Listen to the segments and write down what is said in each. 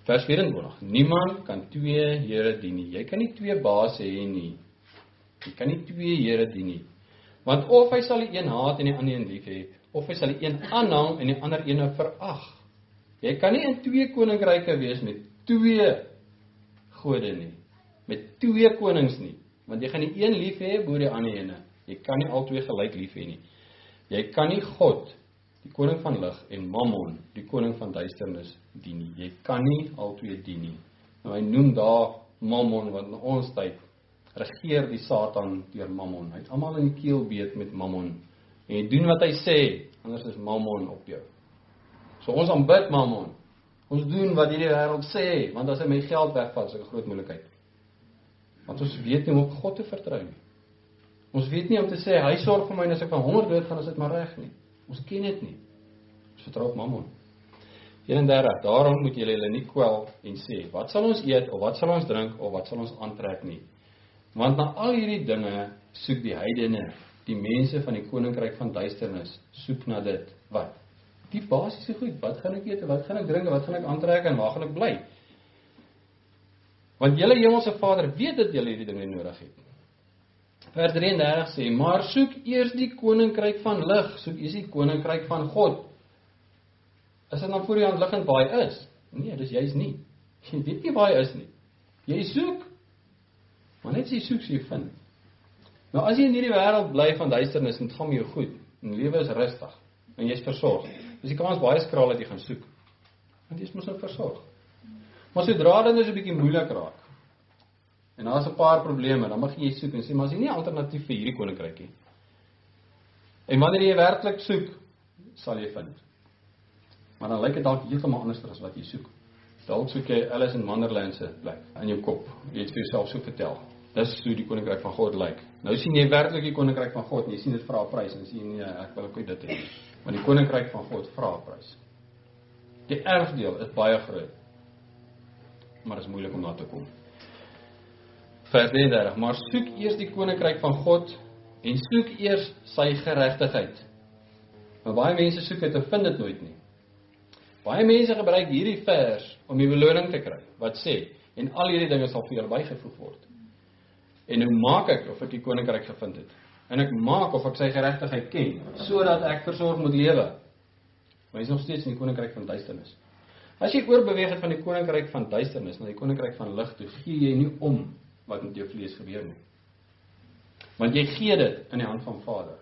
Vers 24. Niemand kan twee here dien nie. Jy kan nie twee baase hê nie. Jy kan nie twee here dien nie. Want of hy sal die een haat en die ander een lief hê, of hy sal die een aanhang en die ander een verag. Jy kan nie in twee koninkryke wees met twee gode nie. Met twee konings nie. Want jy gaan die een lief hê bo die ander ene. Jy kan nie albei gelyk lief hê nie. Jy kan nie God, die koning van lig, en Mammon, die koning van duisternis, dien nie. Jy kan nie albei dien nie. Nou hy noem daar Mammon, want in ons tyd regeer die Satan deur Mammon. Hy het almal in die keel beet met Mammon. En jy doen wat hy sê, anders is Mammon op jou. So ons aanbid Mammon. Ons doen wat hierdie wêreld sê, want as hy my geld wegvat, is 'n groot moeilikheid. Want ons weet nie hoe om op God te vertrou nie. Ons weet nie om te sê, hy sorg vir my en as ek van honger dood gaan, is dit maar reg nie. Ons ken dit nie. Ons vertrou op Mammon. 31. Daarom moet julle nie kwel en sê, wat sal ons eet, of wat sal ons drink, of wat sal ons aantrek nie. Want na al hierdie dinge soek die heidene, die mense van die koninkryk van duisternis, soek na dit. Wat? Die basiese goed. Wat gaan ek eet, wat gaan ek drink, wat gaan ek aantrek en waar gaan ek bly? Want julle hemelse Vader weet dat julle hierdie dinge nodig het. Vers 33 sê, maar soek eers die koninkryk van lig, soek eers die koninkryk van God. Is dit dan voor die hand liggend waar hy is? Nee, dis juist nie. Jy weet nie waar hy is nie. Jy soek, maar net as jy soek, so jy vind. Nou as jy in hierdie wêreld bly van duisternis, en dit gaan met jou goed, en lewe is rustig, en jy is versorg, is die kans baie skraal dat jy gaan soek. Want jy is mos nou versorg. Maar sodra dit dus 'n bietjie moeilik raak, en daar is 'n paar probleme, dan mag jy soek en sê, maar as jy nie 'n alternatief vir hierdie koninkryk nie. En wanneer jy werklik soek, sal jy vind. Maar dan lyk dit dalk heeltemal anders as wat jy soek. Dalk soek jy Alice in Wonderland se plek in jou kop. Jy het vir jouself so vertel. Dis hoe die koninkryk van God lyk. Nou sien jy werklik die koninkryk van God en jy sien dit vra 'n prys en sê nee, ek wil ook dit hê. Want die koninkryk van God vra 'n prys. Die erfdeel is baie groot. Maar dit is moeilik om daar te kom. Vers 33. Maar soek eers die koninkryk van God en soek eers sy geregtigheid. Maar baie mense soek dit en vind dit nooit nie. Baie mense gebruik hierdie vers om die beloning te kry, wat sê, en al hierdie dinge sal vir julle bygevoeg word. En nou maak ek of ek die koninkryk gevind het. En ek maak of ek sy geregtigheid ken, sodat ek versorg moet lewe. Maar hy is nog steeds in die koninkryk van duisternis. As jy oorbeweeg het van die koninkryk van duisternis na die koninkryk van lig toe, gee jy nie om wat met jou vlees gebeur nie. Want jy gee dit in die hand van Vader.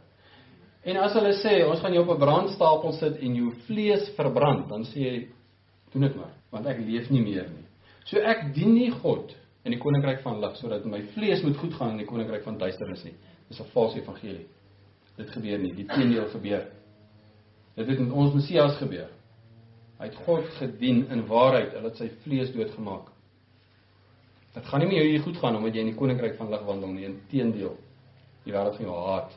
En as hulle sê, ons gaan jou op 'n brandstapel sit en jou vlees verbrand, dan sê jy, doen dit maar, want ek leef nie meer nie. So ek dien nie God in die koninkryk van lig, sodat my vlees moet goed gaan in die koninkryk van duisternis nie. Dis 'n valse evangelie. Dit gebeur nie, die teendeel gebeur. Dit het met ons Messias gebeur. Hy het God gedien in waarheid, hy het sy vlees doodgemaak. Dit gaan nie meer hoe jy goed gaan, omdat jy in die koninkryk van lig wandel nie, inteendeel. Die wêreld gaan jou haat.